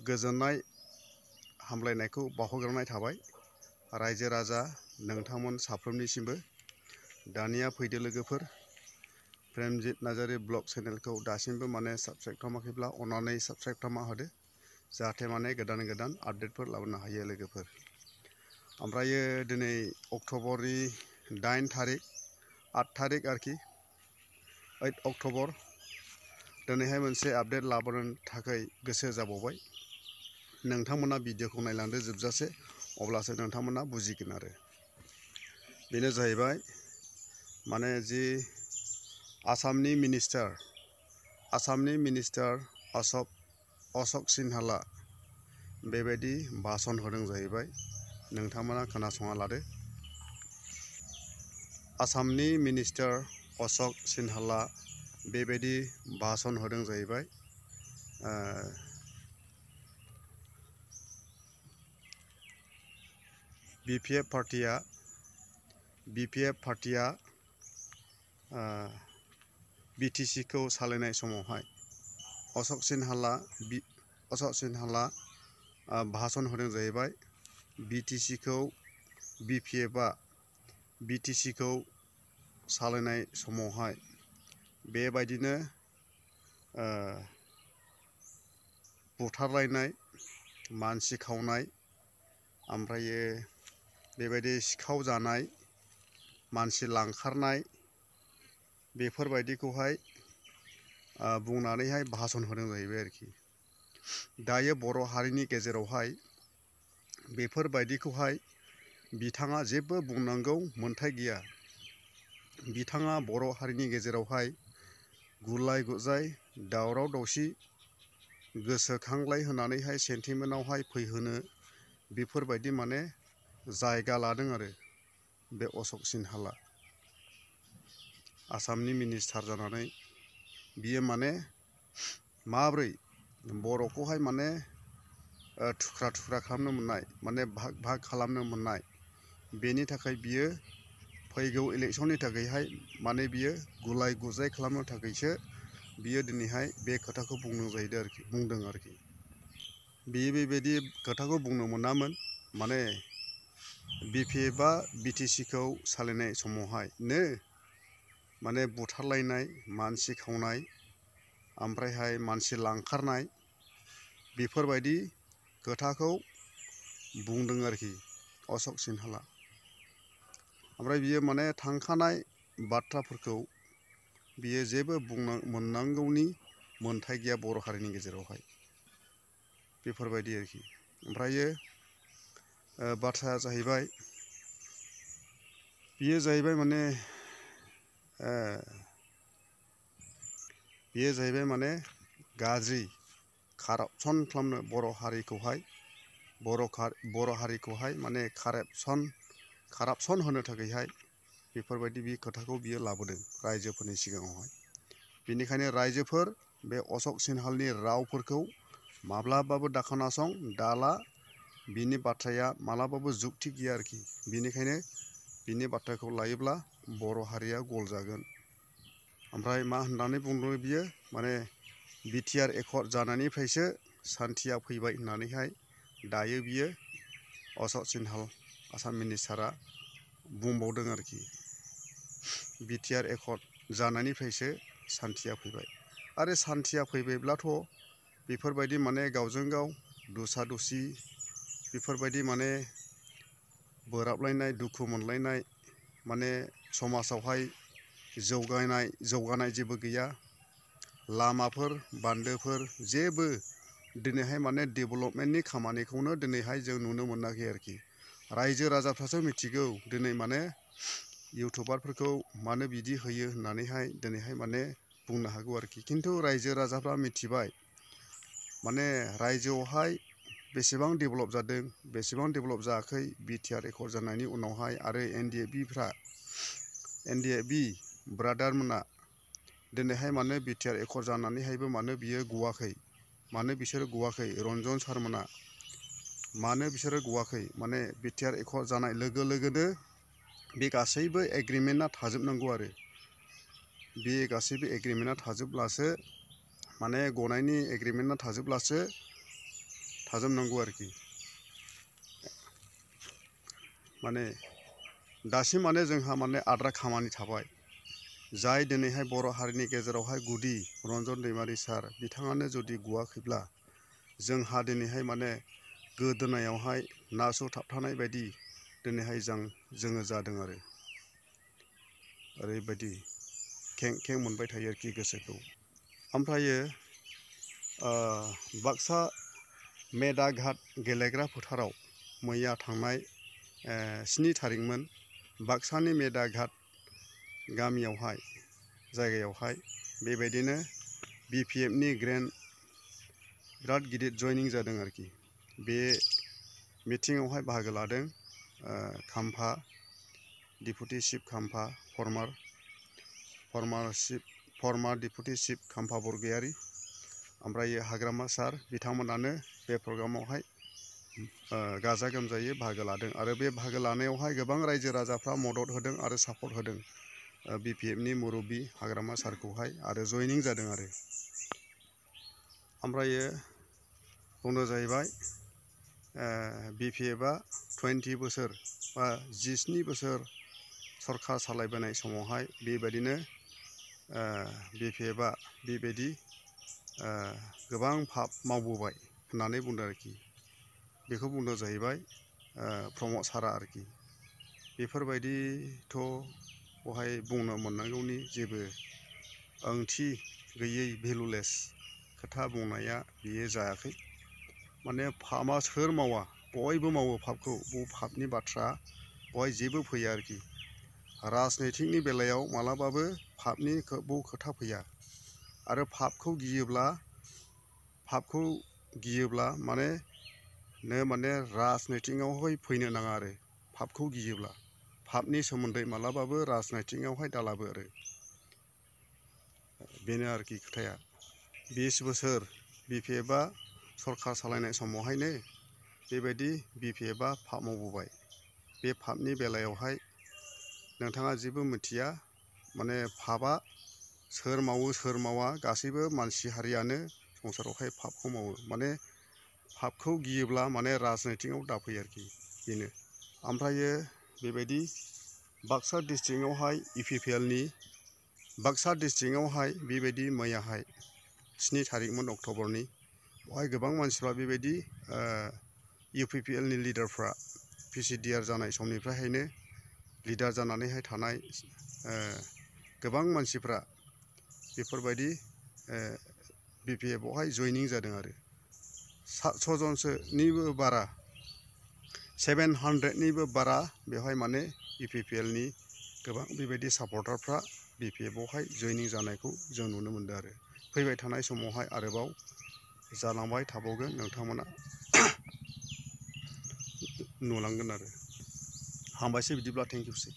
गोजोननाय हामलायनायखौ बावहरग्रोनाय थाबाय रायजो राजा नोंथांमोन साफ्रोमनिसिमबो। दानिया फैदो लोगोफोर, प्रेमजित नार्जारी ब्लग चेनेलखौ दासिमबो माने साबस्क्राइब खालामाखैब्ला अन्नानै साबस्क्राइब खालामना होदो, जाहाथे माने गोदान गोदान आपडेटफोर लाबोनो हायो लोगोफोर। ओमफ्रायो दिनै अक्ट'बरनि 8 थारिख 8 थारिख आरोखि 8 अक्ट'बर। दिनैहाय मोनसे आपडेट लाबोनो थाखाय गोसो जाबावबाय। नोंथांमोना भिडिअखौ नायलांदो जोबजासे, अब्लासो नोंथांमोना बुजिगोन आरो। बेनो जाहैबाय माने जि आसामनि मिनिस्टार अशोक सिन्हाला बेबायदि भाषण होदों जाहैबाय। नोंथांमोना खोनासंना लादो। आसामनि मिनिस्टार अशोक सिन्हाला बेबायदि भाषण होदों जाहैबाय। BPF पार्टिया BTC खौ सालायनाय समावहाय अशोक सिन्हाला भाषण होदों जाहैबाय। BTC खौ सालायनाय समावहाय बेबायदिनो बुथारलायनाय, मानसि खावनाय, ओमफ्रायो बेबायदि सिखाव जानाय, मानसि लांखारनाय, बेफोरबायदिखौहाय बुंनानैहाय भाषण होदों जाहैबाय आरोखि। दायो बर' हारिनि गेजेरावहाय बेफोरबायदिखौहाय बिथाङा जेबो बुंनांगौ मोन्थाय गैया। बिथाङा बर' हारिनि गेजेरावहाय गुलाय गुजाय, दावराव दावसि, गोसोखांलाय होनानैहाय सेन्टिमेन्टआवहाय फैहोनो बेफोरबायदि माने जायगा लादों आरो बे अशोक सिन्हाला। आसामनि मिनिस्टार जानानै बियो माने माब्रै बर'खौहाय माने थुख्रा थुख्रा खालामनो मोननाय, माने भाग खालामनो मोननाय, बेनि थाखाय बियो फैगौ इलेक्सननि थाखायहाय माने बियो गुलाय गुजाय खालामनो थाखायसो बियो दिनैहाय बे खोथाखौ बुंदों आरोखि। बियो बेबायदि खोथाखौ बुंनो मोनामोन। माने BTC खौ सालायनाय समावहायनो माने बुथारलायनाय, मानसि खावनाय, ओमफ्रायहाय मानसि लांखारनाय, बेफोरबायदि खोथाखौ बुंदों आरोखि अशोक सिन्हाला। ओमफ्राय बियो माने थांखानाय बाथ्राफोरखौ बियो जेबो मोननांगौनि मोन्थाय गैया बर' हारिनि गेजेरावहाय, बेफोरबायदि आरोखि। ओमफ्रायो बाथ्राया जाहैबाय, बियो जाहैबाय माने गाज्रि कारापसन खालामनो बर' हारिखौहाय माने कारापसन होनो थाखायहाय बेफोरबायदि बे खोथाखौ बियो लाबोदों रायजोफोरनि सिगाङावहाय। बेनिखायनो रायजोफोर, बे अशोक सिन्हालनि रावफोरखौ माब्लाबाबो दाखोनासं दाला। बिनि बाथ्राया मालाबाबो जुक्ति गैया आरोखि। बेनिखायनो बिनि बाथ्राखौ लायोब्ला बर' हारिया गल जागोन। ओमफ्राय मा होननानै बुंदों बियो, माने बिटिआर एकर्ड जानायनिफ्रायसो सान्थिया फैबाय होननानैहाय दायो बियो अशोक सिन्हाल आसाम मिनिस्टारा बुंबावदों आरोखि। बिटिआर एकर्ड जानायनिफ्रायसो सान्थिया फैबाय। आरो सान्थिया फैबायब्लाथ' बेफोरबायदि माने गावजों गाव दुसा दुसि, बेफोरबायदि माने बोराबलायनाय, दुखु मोनलायनाय, माने समाजावहाय जौगानाय जेबो गैया। लामाफोर, बान्दोफोर जेबो दिनैहाय माने डेभेलपमेन्टनि खामानिखौनो दिनैहाय जों नुनो मोनाखै आरोखि। रायजो राजाफ्रासो मिथिगौ दिनै माने इउटुबारफोरखौ मानो बिदि होयो होननानैहाय दिनैहाय माने बुंनो हागौ आरोखि। खिन्थु रायजो राजाफ्रा मिथिबाय माने रायजोआवहाय बेसेबां डेभेलप जादों, बेसेबां डेभेलप जायाखै बिटिआर एकर्ड जानायनि उनावहाय। आरो एनडिएफबि ब्रादारमोना दिनैहाय मानो बिटिआर एकर्ड जानानैहायबो मानो बिसोरो गवाखै, रन्जन सारमोना मानो बिसोरो गवाखै। माने बिटिआर एकर्ड जानाय लोगो लोगोनो बे गासैबो एग्रिमेन्टआ थाजोबनांगौ आरो। बे गासैबो एग्रिमेन्टआ थाजोबब्लासो, माने गनायनि एग्रिमेन्टआ थाजोबब्लासो थाजोबनांगौ आरोखि। माने दासिम माने जोंहा माने आद्रा खामानि थाबाय। जाय दिनैहाय बर' हारिनि गेजेरावहाय गुदि रन्जन दैमारि सार बिथाङानो जुदि गुवाखैब्ला जोंहा दिनैहाय माने गोदोनायावहाय नासु थाबथानाय बायदि दिनैहाय जोङो जादों आरो ओरैबायदि खें खें मोनबाय थायो आरोखि गोसोखौ। ओमफ्रायो बाक्सा मेदाघाट गेलेग्रा फोथाराव मैया थांनाय 7 थारिखमोन बाक्सानि मेदाघाट गामियावहाय जायगायावहाय बेबायदिनो BPFनि ग्रेन्ड बिराद गिदिर जयनिं जादों आरोखि। बे मिटिङावहाय बाहागो लादों खाम्फा डिपुटि चिफ खाम्फा फर्मार डिपुटि चिफ खाम्फा बरगयारी ओमफ्राय हाग्रामा सार बिथांमोनानो बे प्रग्रामावहाय गाजा गोमजायै बाहागो लादों आरो बे बाहागो लानायावहाय गोबां रायजो राजाफ्रा मदद होदों आरो सापर्ट होदों BPFनि मुरब्बी हाग्रामा सारखौहाय आरो जयनिं जादों आरो। ओमफ्रायो बुंनो जाहैबाय BPFआ 20 बोसोर बा 17 बोसोर सरकार सालायबोनाय समावहाय बेबायदिनो BPFआ बेबायदि गोबां पाप मावबोबाय होननानै बुंदों आरोखि। बेखौ बुंदों जाहैबाय प्रमद सारा आरोखि। बेफोरबायदिथ' बहाय बुंनो मोननांगौनि जेबो ओंथि गैयै भेलुलेस खोथा बुंनाया बियो जायाखै। माने पापआ सोर मावा बयबो मावो पापखौ। पापनि बाथ्रा बहाय जेबो फैया आरोखि। राजनितिकनि बेलायाव मालाबाबो पापनि खोथा फैया आरो पापखौ गियोब्ला माने राजनितिकआवहाय फैनो नाङा आरो पापखौ गियोब्ला पापनि सोमोन्दै मालाबाबो राजनितिकआवहाय दालाबो आरो बेनो आरोखि खोथाया। 20 बोसोर BPFआ सरकार सालायनाय समावहायनो बेबायदि BPFआ पाप मावबोबाय। बे पापनि बेलायावहाय नोंथाङा जेबो मिथिया माने पापआ सोर मावो सोर मावा गासैबो मानसि हारियानो संसारावहाय पापखौ मावो। माने पापखौ गियोब्ला माने राजनितिकआव दाफै आरोखि बेनो। ओमफ्रायो बेबायदि बाक्सा डिस्ट्रिक्टआवहाय UPPLनि बाक्सा डिस्ट्रिक्टआवहाय बेबायदि मैयाहाय 7 थारिखमोन अक्ट'बरनि बेवहाय गोबां मानसिफ्रा बेबायदि UPPLनि लिडारफ्रा PCDR जानाय समनिफ्रायहायनो लिडार जानानैहाय थानाय गोबां मानसिफ्रा बेफोरबायदि BPFआवहाय जयनिं जादों आरो 700 जनसोनिबो बारा 700निबो बारा बेवहाय माने UPPLनि गोबां बेबायदि सापर्टारफ्रा BPFआवहाय जयनिं जानायखौ जों नुनो मोनदों आरो फैबाय थानाय समावहाय आरोबाव जालांबाय थाबावगोन नोंथांमोना नुलांगोन आरो। हामबायसै बिदिब्ला थेंकिउसै।